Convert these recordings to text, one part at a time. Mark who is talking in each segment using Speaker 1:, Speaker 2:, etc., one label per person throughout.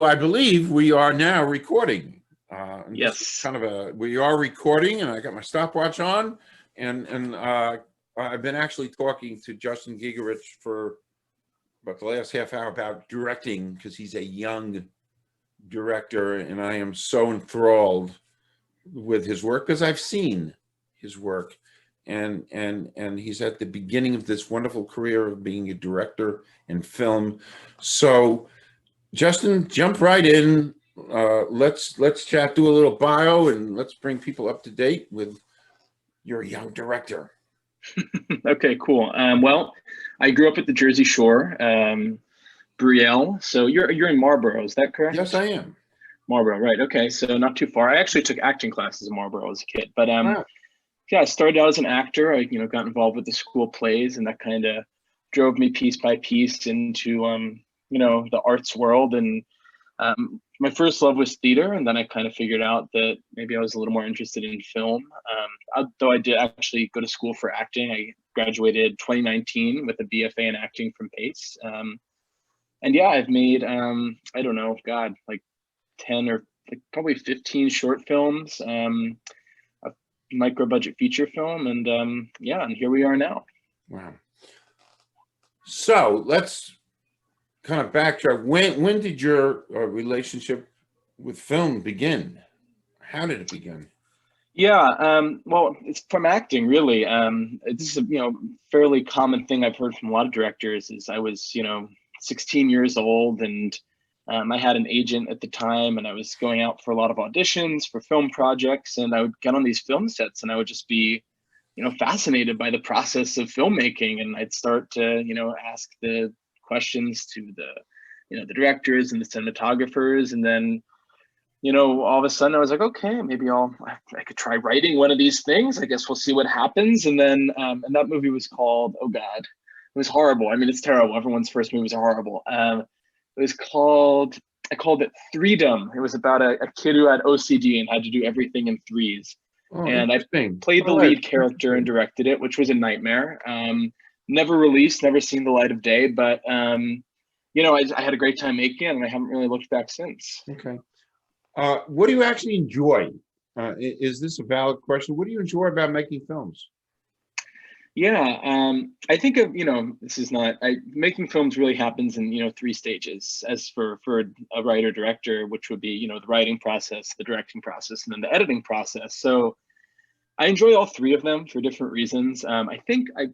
Speaker 1: I believe we are now recording.
Speaker 2: Yes.
Speaker 1: We are recording, and I got my stopwatch on, and I've been actually talking to Justin Giegerich for about the last half hour about directing, because he's a young director, and I am so enthralled with his work because I've seen his work, and he's at the beginning of this wonderful career of being a director in film. So Justin, jump right in. Let's chat, do a little bio, and let's bring people up to date with your young director.
Speaker 2: Okay, cool. Well, I grew up at the Jersey Shore, Brielle. So you're in Marlborough, is that correct?
Speaker 1: Yes, I am.
Speaker 2: Marlborough, right? Okay, so not too far. I actually took acting classes in Marlborough as a kid, but
Speaker 1: Wow.
Speaker 2: yeah, I started out as an actor. I got involved with the school plays, and that kind of drove me piece by piece into the arts world. And my first love was theater, and then I kind of figured out that maybe I was a little more interested in film. Though I did actually go to school for acting. I graduated 2019 with a BFA in acting from Pace. And yeah, I've made I don't know, God, like 10 or probably 15 short films, a micro budget feature film, and yeah, and here we are now.
Speaker 1: Wow. So let's kind of backtrack. When did your relationship with film begin? How did it begin?
Speaker 2: Yeah, well, it's from acting, really. This is a fairly common thing I've heard from a lot of directors. Is I was 16 years old, and I had an agent at the time, and I was going out for a lot of auditions for film projects, and I would get on these film sets, and I would just be fascinated by the process of filmmaking, and I'd start to ask the questions to the directors and the cinematographers, and then all of a sudden I was like, okay, maybe I could try writing one of these things. I guess we'll see what happens. And then and that movie was called, oh God, it was horrible. I mean, it's terrible. Everyone's first movies are horrible. It was called, I called it Freedom. It was about a kid who had OCD and had to do everything in threes.
Speaker 1: Oh,
Speaker 2: and I played the lead character and directed it, which was a nightmare. Never released, never seen the light of day, but I had a great time making it, and I haven't really looked back since.
Speaker 1: Okay. What do you actually enjoy? Is this a valid question? What do you enjoy about making films?
Speaker 2: Yeah, I think of, this is not, making films really happens in, 3 stages as for a writer director, which would be, the writing process, the directing process, and then the editing process. So I enjoy all 3 of them for different reasons. I think I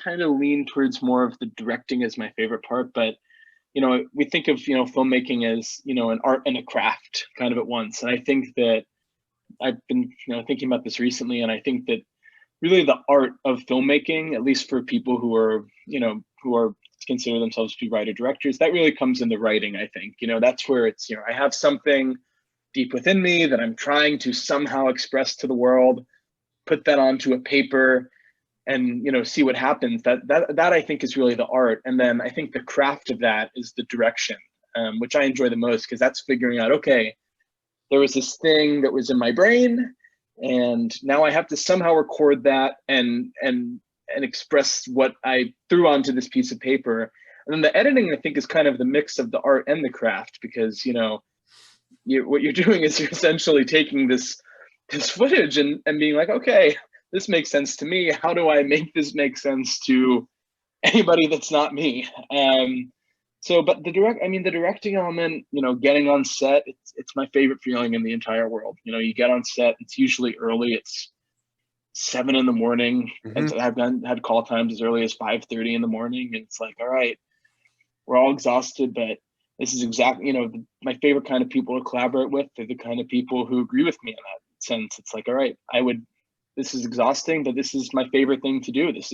Speaker 2: kind of lean towards more of the directing as my favorite part, but we think of filmmaking as an art and a craft kind of at once. And I think that I've been thinking about this recently, and I think that really the art of filmmaking, at least for people who are consider themselves to be writer directors, that really comes in the writing. I think that's where it's I have something deep within me that I'm trying to somehow express to the world, put that onto a paper, and see what happens. That I think is really the art. And then I think the craft of that is the direction, which I enjoy the most, because that's figuring out, okay, there was this thing that was in my brain, and now I have to somehow record that and express what I threw onto this piece of paper. And then the editing, I think, is kind of the mix of the art and the craft, because what you're doing is you're essentially taking this footage and being like, okay, this makes sense to me. How do I make this make sense to anybody that's not me? But the directing element, getting on set, it's my favorite feeling in the entire world. You get on set, it's usually early. It's 7 in the morning. And I've had call times as early as 5:30 in the morning. And it's like, all right, we're all exhausted, but this is exactly, my favorite kind of people to collaborate with. They're the kind of people who agree with me in that sense. It's like, all right, this is exhausting, but this is my favorite thing to do. These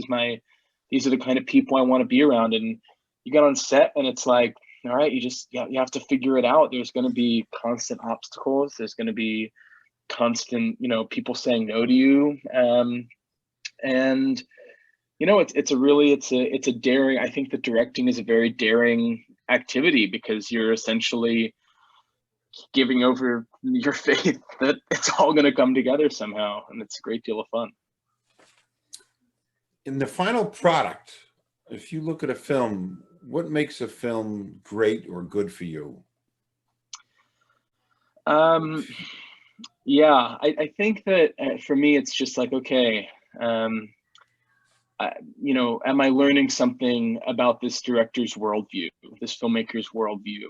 Speaker 2: are the kind of people I want to be around. And you get on set, and it's like, all right, you have to figure it out. There's going to be constant obstacles. There's going to be constant, people saying no to you. And it's a daring, I think that directing is a very daring activity, because you're essentially giving over your faith that it's all going to come together somehow, and it's a great deal of fun.
Speaker 1: In the final product, if you look at a film, what makes a film great or good for you?
Speaker 2: Um, yeah, I think that for me, it's just like, okay, um, am I learning something about this director's worldview, this filmmaker's worldview?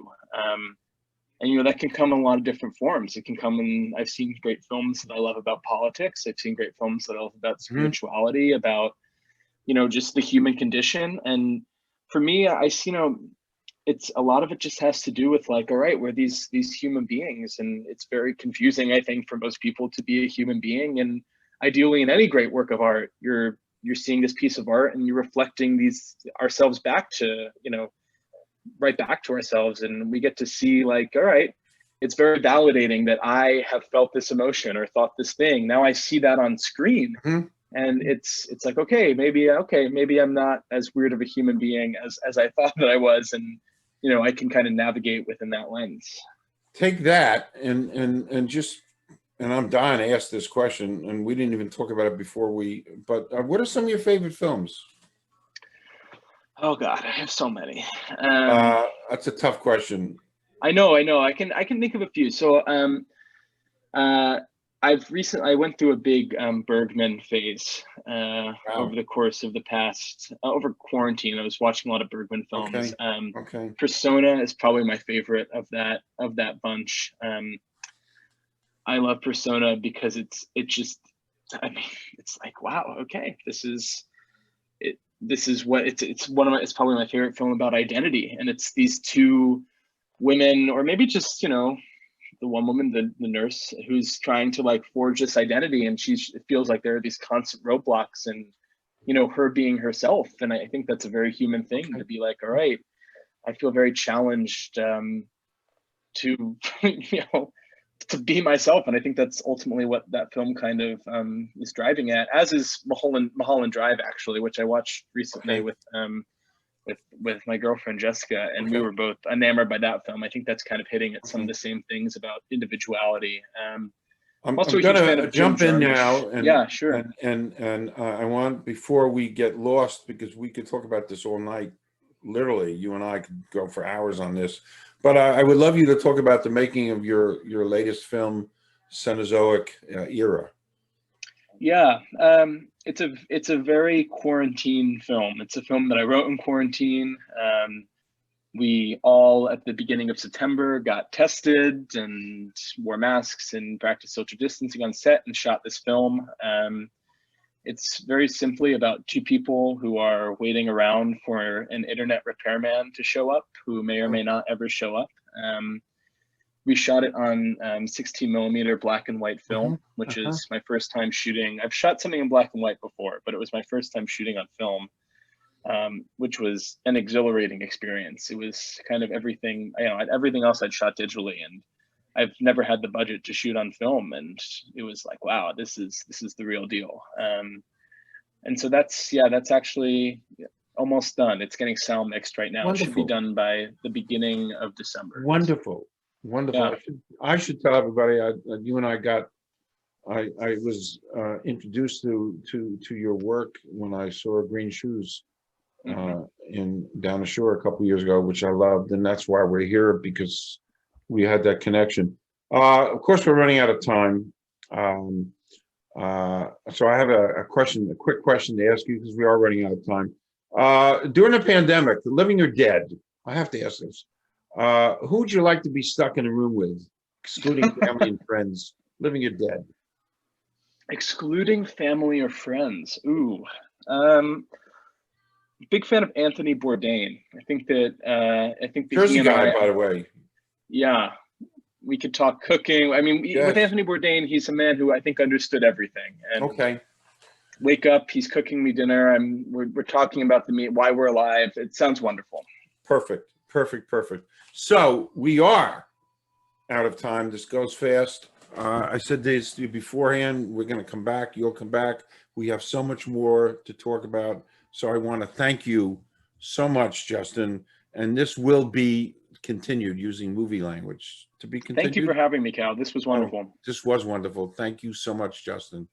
Speaker 2: And that can come in a lot of different forms. It can come in, I've seen great films that I love about politics. I've seen great films that I love about spirituality, about, just the human condition. And for me, I see, it's a lot of it just has to do with like, all right, we're these human beings, and it's very confusing, I think, for most people to be a human being. And ideally, in any great work of art, you're seeing this piece of art and you're reflecting these ourselves back to, right back to ourselves, and we get to see like, all right, it's very validating that I have felt this emotion or thought this thing. Now I see that on screen. And it's like, okay, maybe I'm not as weird of a human being as I thought that I was, and I can kind of navigate within that lens.
Speaker 1: Take that and I'm dying to ask this question, and we didn't even talk about it before but what are some of your favorite films?
Speaker 2: Oh God, I have so many.
Speaker 1: That's a tough question.
Speaker 2: I know. I can think of a few. So I went through a big Bergman phase
Speaker 1: Wow.
Speaker 2: over the course of the past, over quarantine. I was watching a lot of Bergman films.
Speaker 1: Okay.
Speaker 2: Persona is probably my favorite of that bunch. I love Persona because it's like, wow, okay, this is what it's probably my favorite film about identity. And it's these two women, or maybe just, the one woman, the nurse, who's trying to like forge this identity, and it feels like there are these constant roadblocks, and her being herself. And I think that's a very human thing, to be like, all right, I feel very challenged to to be myself. And I think that's ultimately what that film kind of is driving at, as is Mulholland Drive, actually, which I watched recently with my girlfriend Jessica, and we were both enamored by that film. I think that's kind of hitting at some of the same things about individuality.
Speaker 1: I'm
Speaker 2: also
Speaker 1: gonna jump in now, and
Speaker 2: yeah, sure.
Speaker 1: And I want, before we get lost, because we could talk about this all night. Literally, you and I could go for hours on this. But I would love you to talk about the making of your latest film, Cenozoic Era.
Speaker 2: Yeah, it's a very quarantine film. It's a film that I wrote in quarantine. We all, at the beginning of September, got tested and wore masks and practiced social distancing on set and shot this film. It's very simply about two people who are waiting around for an internet repairman to show up, who may or may not ever show up. We shot it on 16mm black and white film, which is my first time shooting. I've shot something in black and white before, but it was my first time shooting on film, which was an exhilarating experience. It was kind of everything, everything else I'd shot digitally, and I've never had the budget to shoot on film, and it was like, wow, this is the real deal. And so that's actually almost done. It's getting sound mixed right now.
Speaker 1: Wonderful.
Speaker 2: It should be done by the beginning of December.
Speaker 1: Wonderful. Yeah. I should tell everybody, you and I was introduced to your work when I saw Green Shoes in down the shore a couple of years ago, which I loved, and that's why we're here, because we had that connection. Of course, we're running out of time. So I have a quick question to ask you, because we are running out of time. During the pandemic, living or dead, I have to ask this. Who would you like to be stuck in a room with, excluding family and friends, living or dead?
Speaker 2: Excluding family or friends? Ooh. Big fan of Anthony Bourdain. I think
Speaker 1: Jersey guy, by the way.
Speaker 2: Yeah, we could talk cooking. I mean, with Anthony Bourdain, he's a man who I think understood everything. And wake up, he's cooking me dinner. We're talking about why we're alive. It sounds wonderful.
Speaker 1: Perfect. So we are out of time. This goes fast. I said this to you beforehand. We're going to come back. You'll come back. We have so much more to talk about. So I want to thank you so much, Justin. And this will be continued, using movie language to be continued.
Speaker 2: Thank you for having me, Cal. This was wonderful.
Speaker 1: This was wonderful. Thank you so much, Justin.